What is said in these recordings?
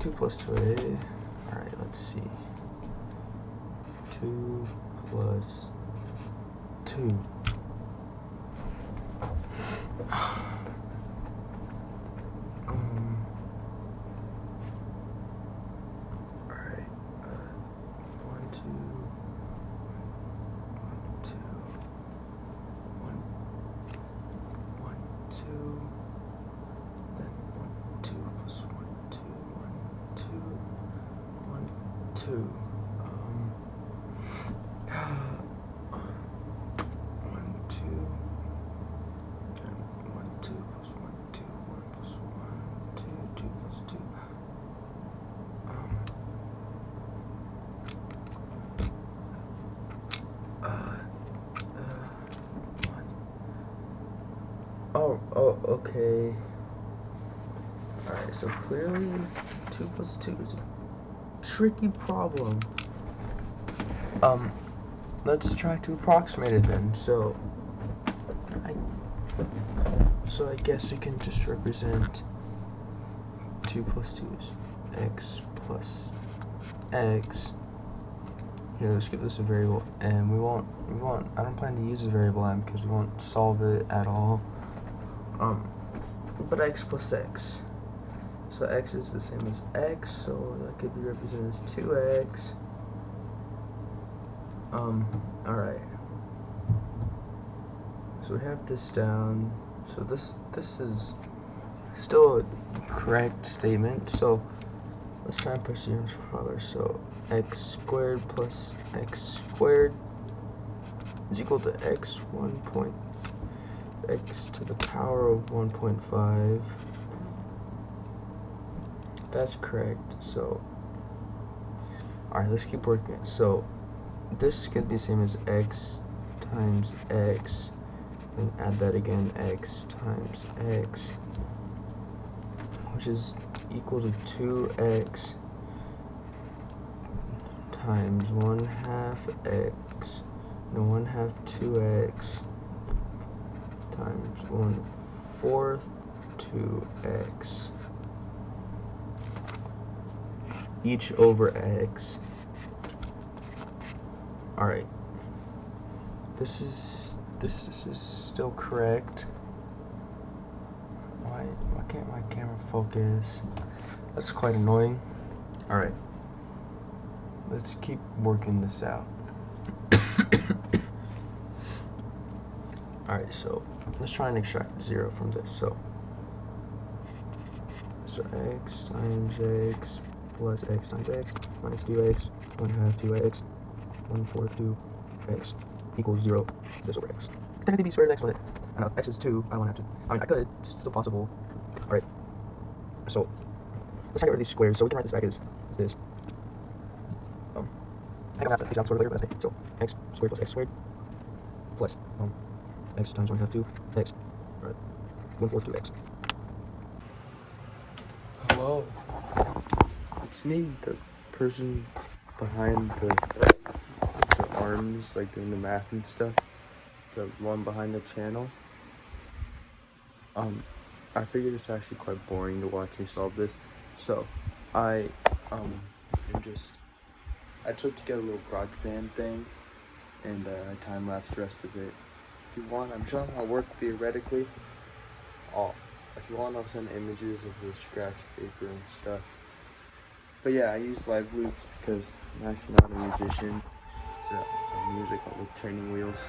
2 plus 2a. Alright, let's see. 2 plus 2. Alright, 1, 2, 1, 2, then 1, 2 plus 1, 2, 1, 2, 1, 2. 1, 2, then 1, 2 plus 1, 2, 1 plus 1, 2, 2 plus 2. Okay. Alright, so clearly 2 plus 2 is a tricky problem. Let's try to approximate it then. So I guess we can just represent 2 plus 2 is x plus x. Here, let's give this a variable m. I don't plan to use the variable m because we won't solve it at all. But x plus x. So x is the same as x, so that could be represented as 2x. Alright. So we have this down. So this is still a correct statement. So let's try and push the units further. So x squared plus x squared is equal to x to the power of 1.5. That's correct. So alright, let's keep working. So this could be the same as x times x, and add that again, x times x, which is equal to 2x times 1/2 x, no, 1/2 2x times 1/4 2x, each over x. Alright, this is still correct. Why can't my camera focus? That's quite annoying. Alright, let's keep working this out. Alright, so let's try and extract 0 from this. So x times x plus x times x minus 2x 1/2 2x 1/4 2x equals 0. This over x. Technically b squared x, but I know x is 2. I don't have to. I mean, I could. It's still possible. Alright. So let's try to get rid of these squares. So we can write this back as this. I think I'm gonna have to figure out sort of later, but that's okay. So x squared plus x squared plus x times 1/2 2x. Alright. 1/4 2x. Hello. It's me, the person behind the arms, like doing the math and stuff, the one behind the channel. I figured it's actually quite boring to watch me solve this, so I took together a little GarageBand thing, and I time-lapsed the rest of it. If you want, I'm showing how it works theoretically. If you want, I'll send images of the scratch paper and stuff. But yeah, I use live loops because I'm actually not a musician. It's a music with training wheels.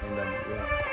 And yeah.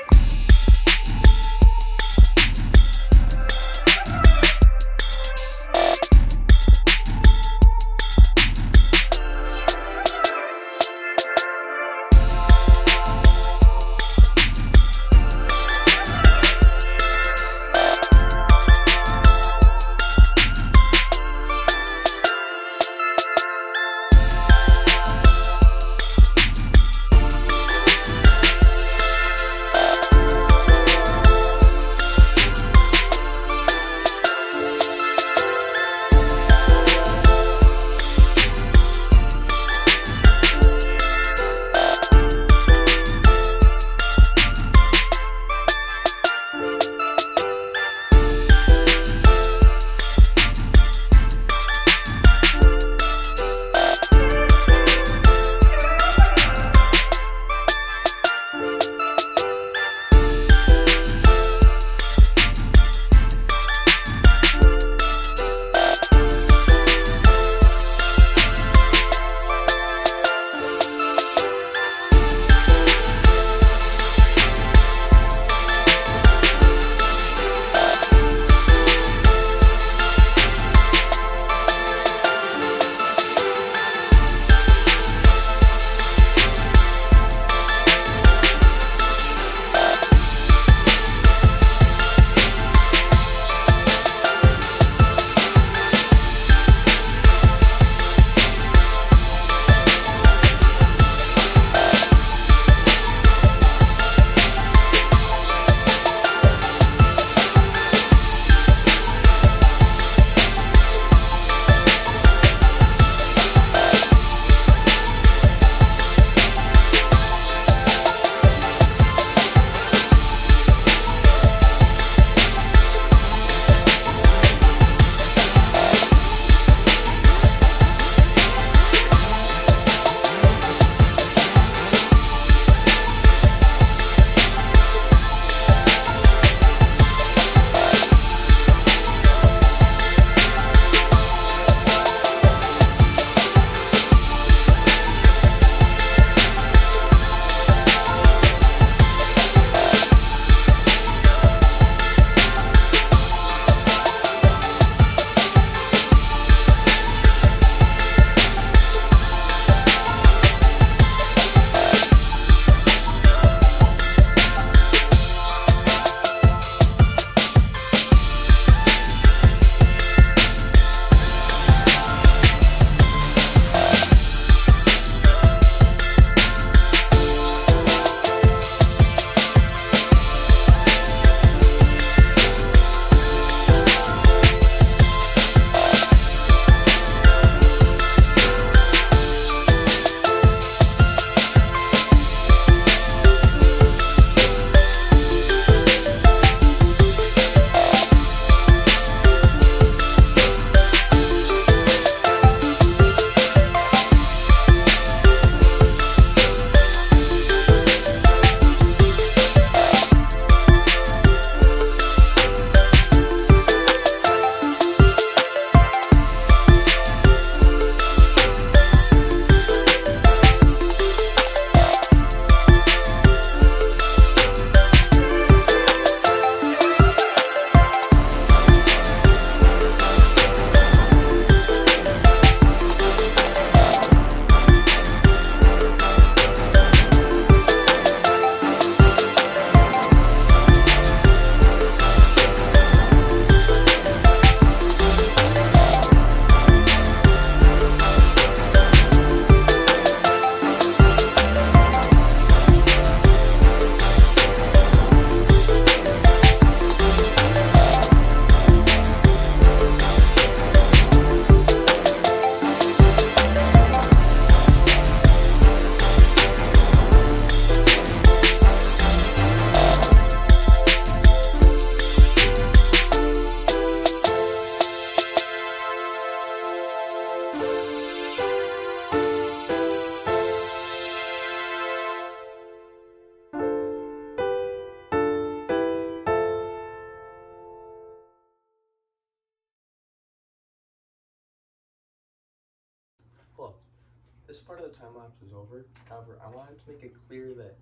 this part of the time lapse is over. However, I wanted to make it clear that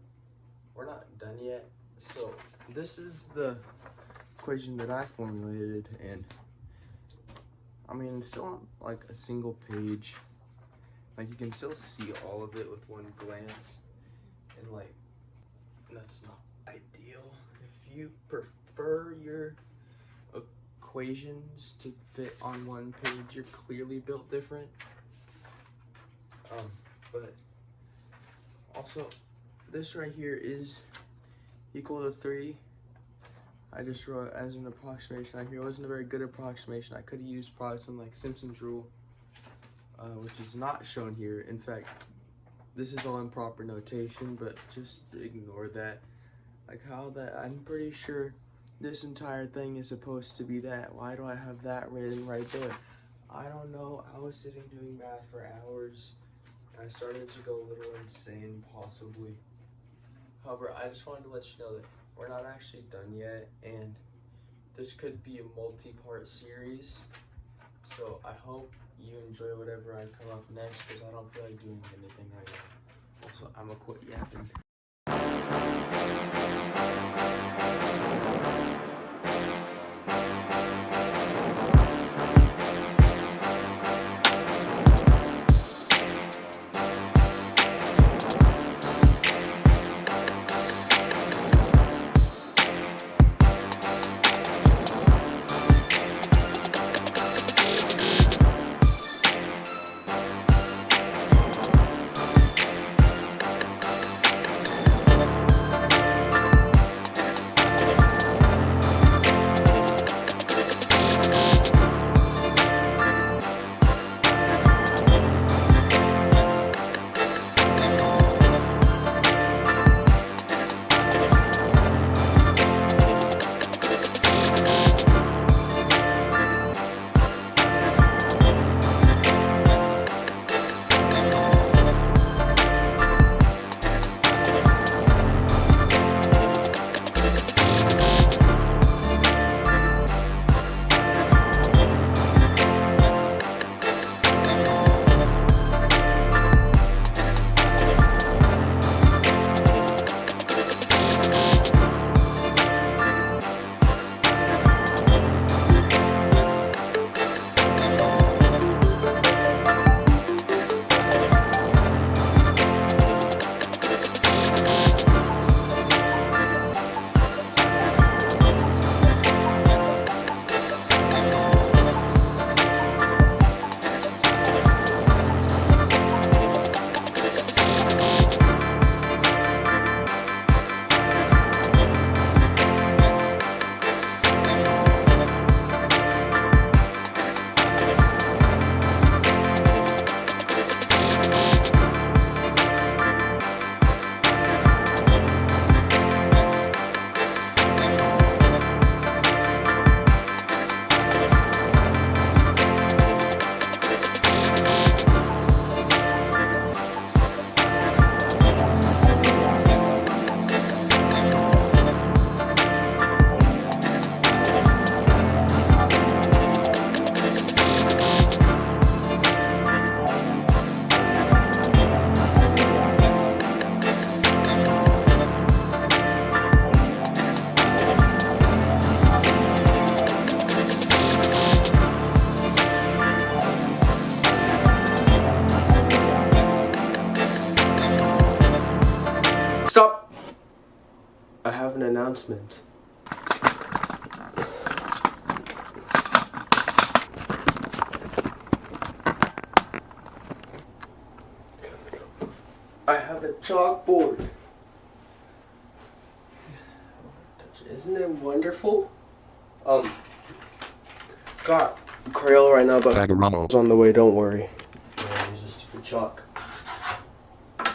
we're not done yet. So this is the equation that I formulated, and I mean, it's still on like a single page. Like, you can still see all of it with one glance, and like, that's not ideal. If you prefer your equations to fit on one page, you're clearly built different. But also, this right here is equal to 3. I just wrote it as an approximation right here. It wasn't a very good approximation. I could have used probably something like Simpson's rule, which is not shown here. In fact, this is all improper notation, but just ignore that. Like how that, I'm pretty sure this entire thing is supposed to be that. Why do I have that written right there? I don't know. I was sitting doing math for hours. I started to go a little insane, possibly. However, I just wanted to let you know that we're not actually done yet, and this could be a multi-part series. So I hope you enjoy whatever I come up next, because I don't feel like doing anything right now. Also, I'm gonna quit yapping. Stop! I have an announcement. I have a chalkboard. Isn't it wonderful? Got Crayola right now, but it's on the way, don't worry. Yeah, use a stupid chalk.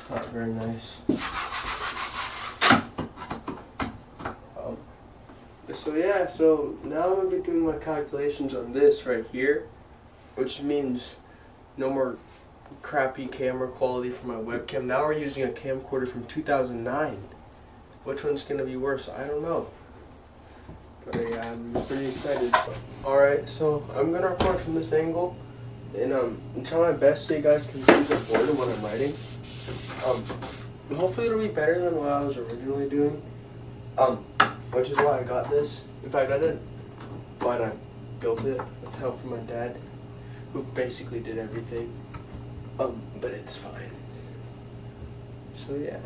Not very nice. So yeah, so now I'm going to be doing my calculations on this right here, which means no more crappy camera quality for my webcam. Now we're using a camcorder from 2009. Which one's going to be worse? I don't know. But yeah, I'm pretty excited. Alright, so I'm going to record from this angle. And try my best so you guys can see the board of what I'm writing. Hopefully it'll be better than what I was originally doing. Which is why I got this. In fact, I didn't why I built it with help from my dad, who basically did everything. But it's fine. So yeah.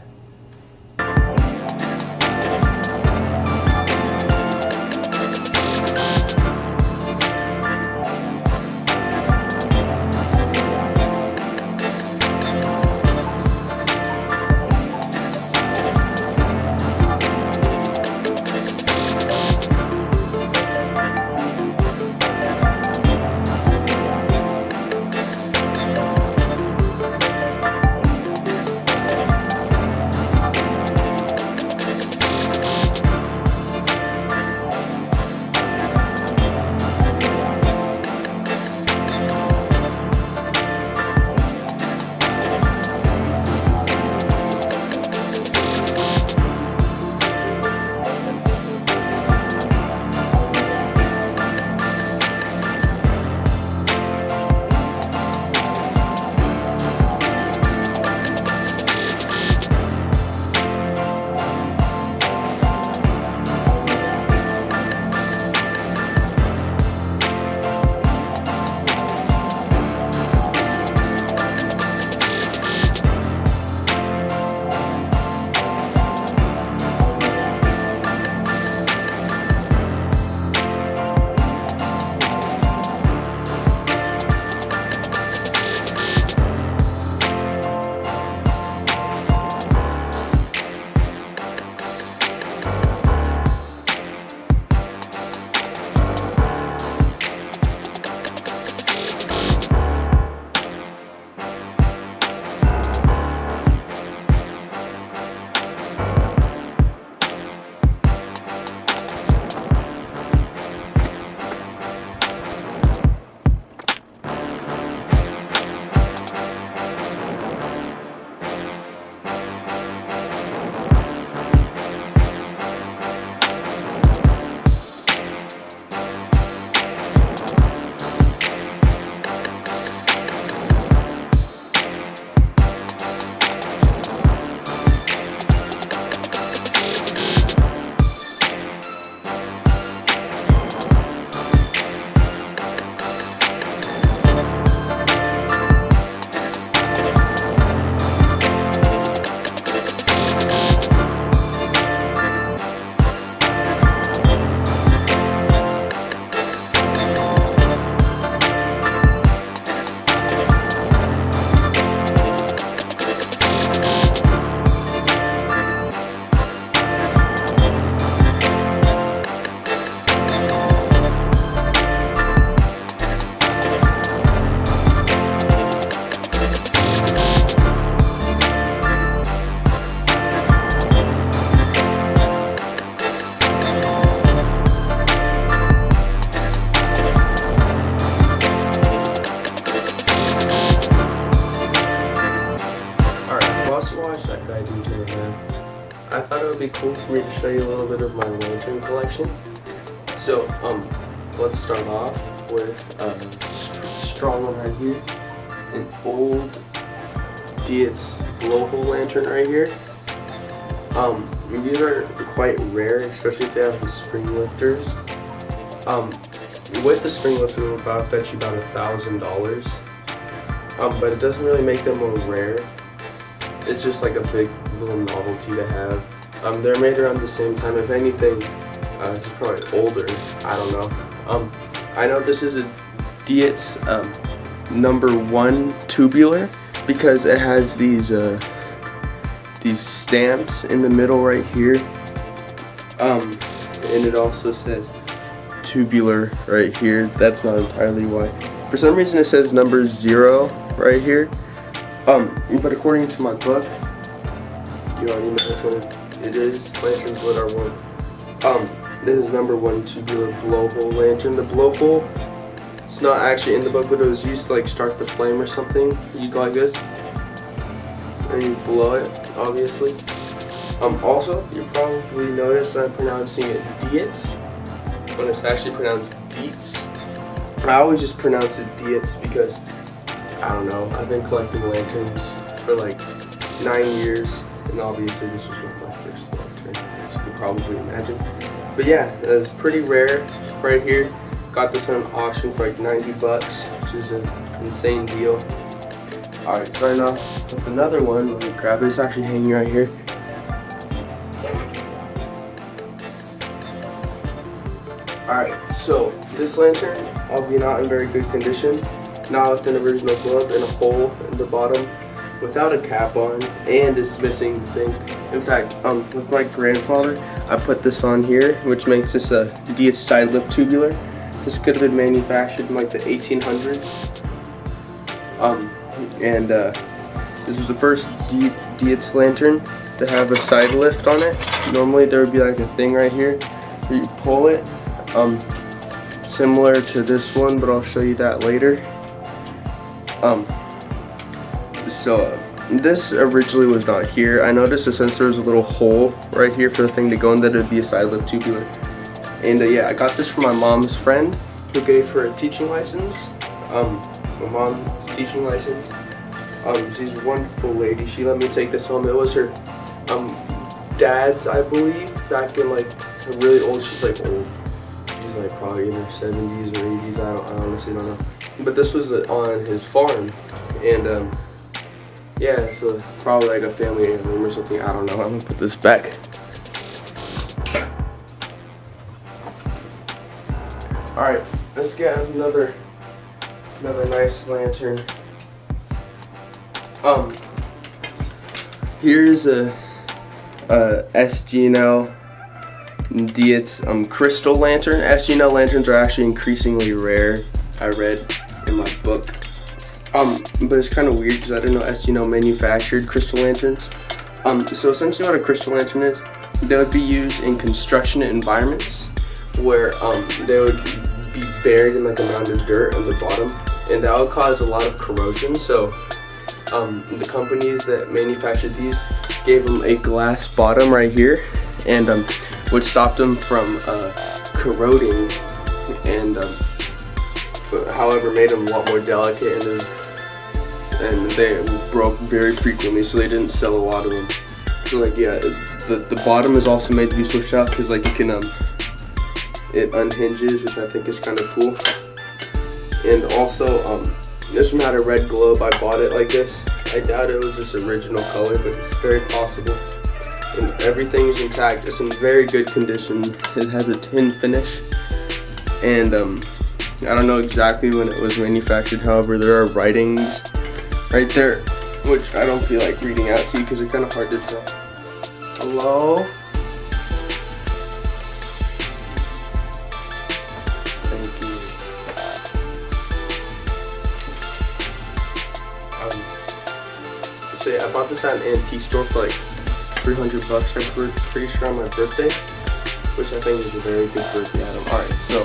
I thought it would be cool for me to show you a little bit of my lantern collection. So, let's start off with a strong one right here, an old Dietz blowhole lantern right here. These are quite rare, especially if they have the spring lifters. With the spring lifter, we'll about fetch you about $1,000. But it doesn't really make them more rare. It's just like a big little novelty to have. They're made around the same time. If anything, it's probably older. I don't know. I know this is a Dietz #1 tubular because it has these stamps in the middle right here. And it also says tubular right here. That's not entirely why. For some reason, it says number 0 right here. But according to my book, you already know which one it is. Lanterns lit are one. This is #1 tubular blowhole lantern. The blowhole, it's not actually in the book, but it was used to like start the flame or something. You go like this, and you blow it, obviously. Also, you probably noticed that I'm pronouncing it Dietz when it's actually pronounced Dietz. I always just pronounce it Dietz because, I don't know, I've been collecting lanterns for like 9 years, and obviously this was one of my first lantern, as you could probably imagine. But yeah, it's pretty rare right here. Got this on auction for like 90 bucks, which is an insane deal. Alright, starting off with another one. Let me grab it. It's actually hanging right here. Alright, so this lantern, albeit not in very good condition, not with an original glove and a hole in the bottom, without a cap on, and it's missing the thing. In fact, with my grandfather, I put this on here, which makes this a Dietz side lift tubular. This could have been manufactured in like the 1800s. This was the first Dietz lantern to have a side lift on it. Normally there would be like a thing right here where you pull it, similar to this one, but I'll show you that later. This originally was not here. I noticed that since there was a little hole right here for the thing to go in, that it would be a side lift tubular. And yeah, I got this from my mom's friend who gave her a teaching license. My mom's teaching license. She's a wonderful lady. She let me take this home. It was her dad's, I believe, back in like really old. She's like old. She's like probably in her 70s or 80s. I honestly don't know. But this was on his farm, and yeah, so it's probably like a family heirloom or something. I don't know. I'm gonna put this back. All right, let's get another nice lantern. Here's a SG&L Dietz crystal lantern. SG&L lanterns are actually increasingly rare, I read in my book. But it's kind of weird because I didn't know SG&L manufactured crystal lanterns. So essentially what a crystal lantern is, they would be used in construction environments where they would be buried in like a mound of dirt on the bottom, and that would cause a lot of corrosion. So the companies that manufactured these gave them a glass bottom right here, and which stopped them from corroding, and however made them a lot more delicate, and they broke very frequently, so they didn't sell a lot of them. So like yeah, the bottom is also made to be switched out because like you can it unhinges, which I think is kind of cool. And also this one had a red globe. I bought it like this. I doubt it was this original color, but it's very possible. And everything is intact. It's in very good condition. It has a tin finish, and I don't know exactly when it was manufactured. However, there are writings right there, which I don't feel like reading out to you because they're kind of hard to tell. Hello? Thank you. So yeah, I bought this at an antique store for like 300 bucks. I'm pretty sure on my birthday, which I think is a very good birthday item. Alright, so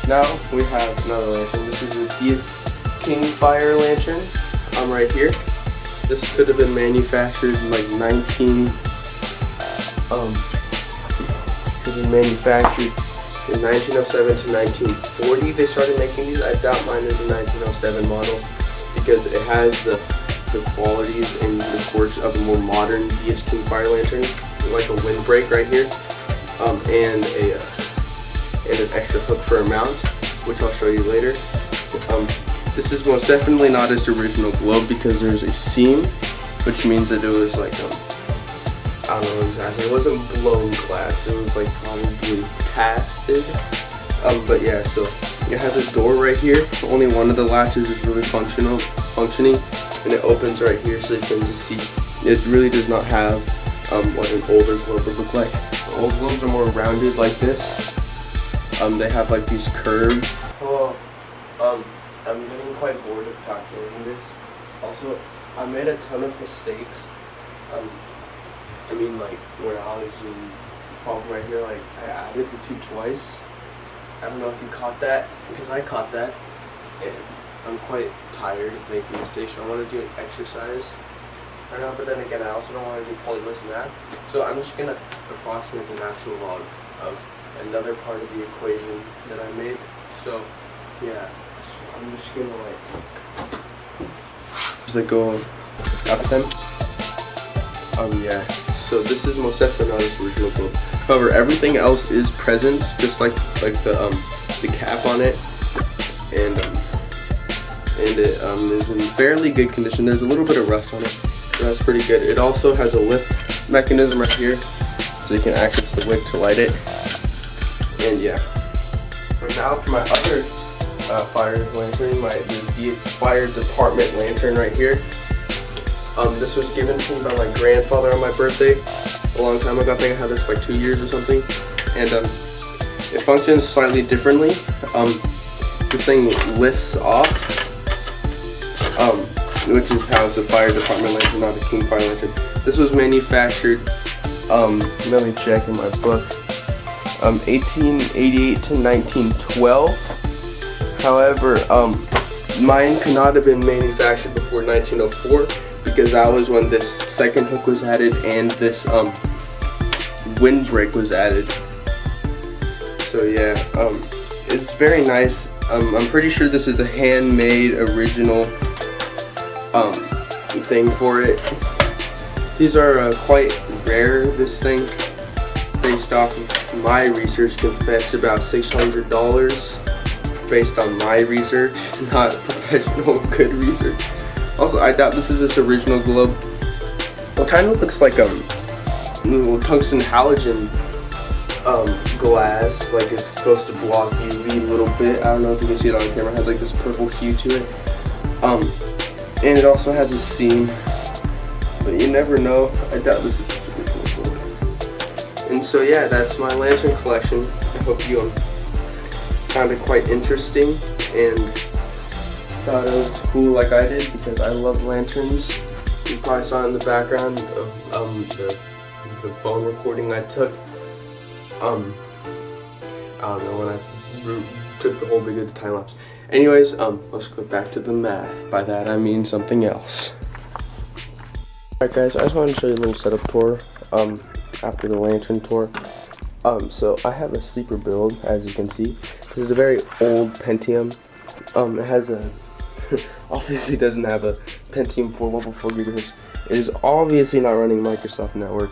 now we have another lantern. This is a Dietz King Fire lantern. Right here. This could have been manufactured in like could have been manufactured in 1907 to 1940. They started making these. I doubt mine is a 1907 model because it has the qualities and the quirks of a more modern Dietz King Fire lantern, like a windbreak right here, and an extra hook for a mount, which I'll show you later. This is most definitely not its original globe because there's a seam, which means that it was like, I don't know exactly, it wasn't blown glass, it was like probably casted. But yeah, so it has a door right here. Only one of the latches is really functioning, and it opens right here so you can just see. It really does not have what an older globe would look like. The old globes are more rounded like this. They have like these curves. Hello. I'm getting quite bored of calculating this. Also, I made a ton of mistakes. I mean, like, when I was in the problem right here, like, I added the 2 twice. I don't know if you caught that, because I caught that. And I'm quite tired of making mistakes. I want to do an exercise right now, but then again, I also don't want to do pointless math. So I'm just going to approximate the natural log of another part of the equation that I made. So just gonna like go up them. Yeah. So this is most definitely not its original globe. However, everything else is present, just like the cap on it, and it is in fairly good condition. There's a little bit of rust on it, so that's pretty good. It also has a lift mechanism right here, so you can access the wick to light it. And yeah. And now for my other fire lantern, the expired department lantern right here. This was given to me by my grandfather on my birthday a long time ago. I think I had this for like 2 years or something. And it functions slightly differently. This thing lifts off, which is how it's a fire department lantern, not a king fire lantern. This was manufactured, let me check in my book, 1888 to 1912. However, mine could not have been manufactured before 1904 because that was when this second hook was added and this windbreak was added. So yeah, it's very nice. I'm pretty sure this is a handmade original thing for it. These are quite rare. This thing, based off of my research, can fetch about $600 based on my research, not professional good research. Also, I doubt this is its original globe. It kind of looks like little tungsten halogen glass, like it's supposed to block UV a little bit. I don't know if you can see it on camera. It has like this purple hue to it. And it also has a seam, but you never know. I doubt this is its original globe. And so yeah, that's my lantern collection. I hope you found it quite interesting and thought it was cool like I did, because I love lanterns. You probably saw it in the background of the phone recording I took. I don't know, when I took the whole big of the time lapse. Anyways, let's go back to the math. By that I mean something else. Alright guys, I just wanted to show you a little setup tour after the lantern tour. So I have a sleeper build, as you can see. This is a very old Pentium. It has a obviously doesn't have a Pentium 4 level 4 GHz. It is obviously not running Microsoft Network.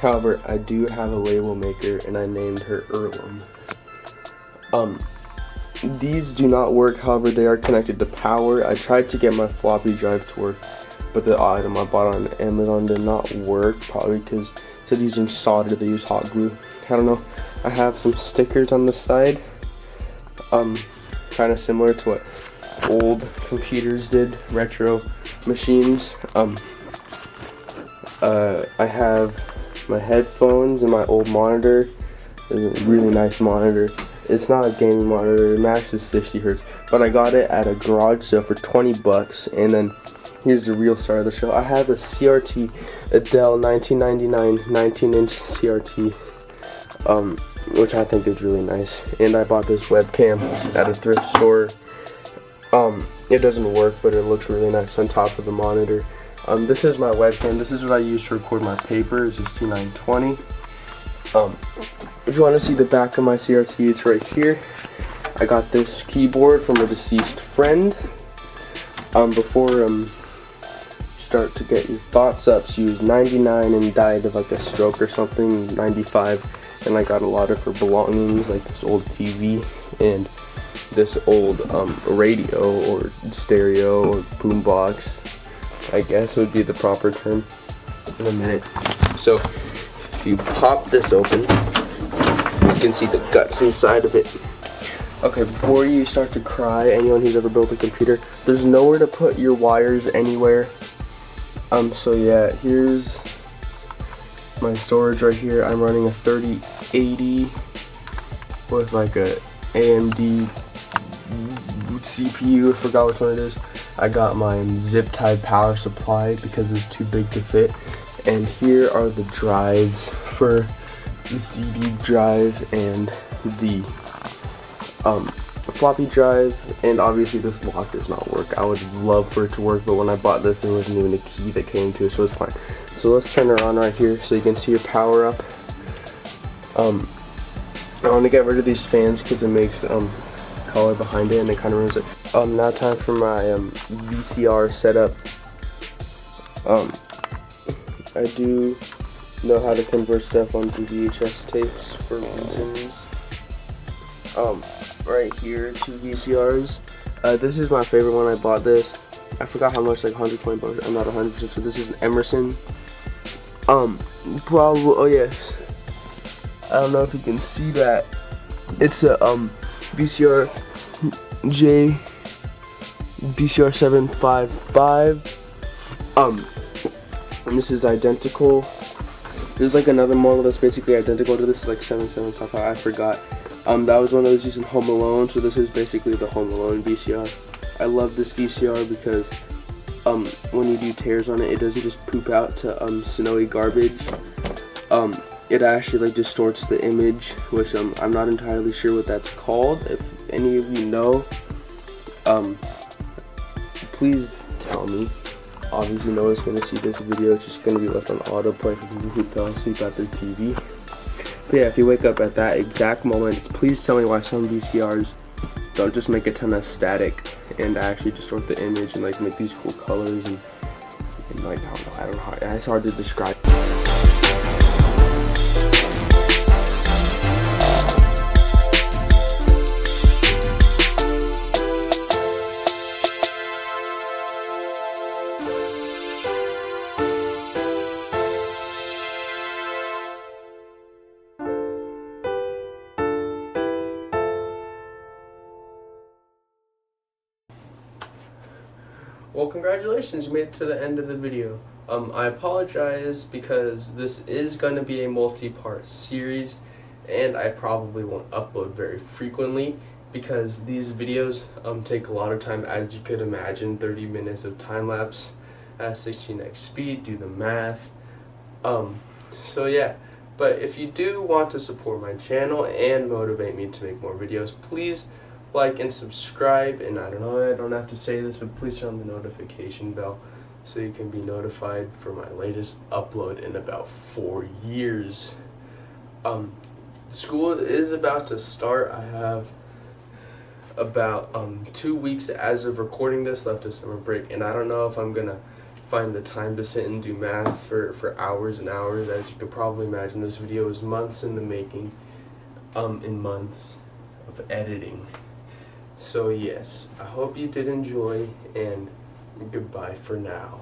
However, I do have a label maker and I named her Earlham. These do not work, however they are connected to power. I tried to get my floppy drive to work, but the item I bought on Amazon did not work, probably because instead of using solder they use hot glue. I don't know. I have some stickers on the side, kind of similar to what old computers did, retro machines. I have my headphones and my old monitor. It's a really nice monitor. It's not a gaming monitor, max is 60 Hz, but I got it at a garage sale for 20 bucks. And then here's the real star of the show. I have a CRT, a Dell 1999 19-inch CRT, which I think is really nice. And I bought this webcam at a thrift store. It doesn't work, but it looks really nice on top of the monitor. This is my webcam. This is what I use to record my paper. It's a C920. If you want to see the back of my CRT, it's right here. I got this keyboard from a deceased friend. Before start to get your thoughts up, she was 99 and died of like a stroke or something, 95, and I got a lot of her belongings, like this old TV and this old radio or stereo or boombox, I guess would be the proper term, in a minute. So if you pop this open, you can see the guts inside of it. Okay, before you start to cry, anyone who's ever built a computer, there's nowhere to put your wires anywhere. So yeah, here's my storage right here. I'm running a 3080 with like a AMD CPU, I forgot which one it is. I got my zip tie power supply because it's too big to fit. And here are the drives for the CD drive and the floppy drive, and obviously this lock does not work. I would love for it to work, but when I bought this there wasn't even a key that came to it, so it's fine. So let's turn it on right here so you can see your power up. I want to get rid of these fans because it makes color behind it, and it kind of ruins it. Now time for my VCR setup. I do know how to convert stuff onto VHS tapes for reasons. Right here, 2 VCRs. This is my favorite one. I bought this. I forgot how much, like 120 bucks. I'm not 100%. So this is an Emerson. Probably. Oh yes. I don't know if you can see that. It's a VCR 755. And this is identical. There's like another model that's basically identical to this, like 7755. I forgot. That was one that was used in Home Alone, so this is basically the Home Alone VCR. I love this VCR because when you do tears on it, it doesn't just poop out to snowy garbage. It actually like distorts the image, which I'm not entirely sure what that's called. If any of you know, please tell me. Obviously no one's gonna see this video, it's just gonna be left on autoplay for people who fell asleep at their TV. But yeah, if you wake up at that exact moment, please tell me why some VCRs don't just make a ton of static and actually distort the image and like make these cool colors and like, I don't know how, it's hard to describe. Well, congratulations, you made it to the end of the video. I apologize because this is going to be a multi-part series, and I probably won't upload very frequently because these videos take a lot of time, as you could imagine. 30 minutes of time lapse at 16x speed, do the math. So yeah, but if you do want to support my channel and motivate me to make more videos, please like and subscribe. And I don't know, I don't have to say this, but please turn on the notification bell so you can be notified for my latest upload in about 4 years. School is about to start. I have about 2 weeks as of recording this left of summer break, and I don't know if I'm gonna find the time to sit and do math for hours and hours. As you could probably imagine, this video is months in the making, in months of editing. So yes, I hope you did enjoy, and goodbye for now.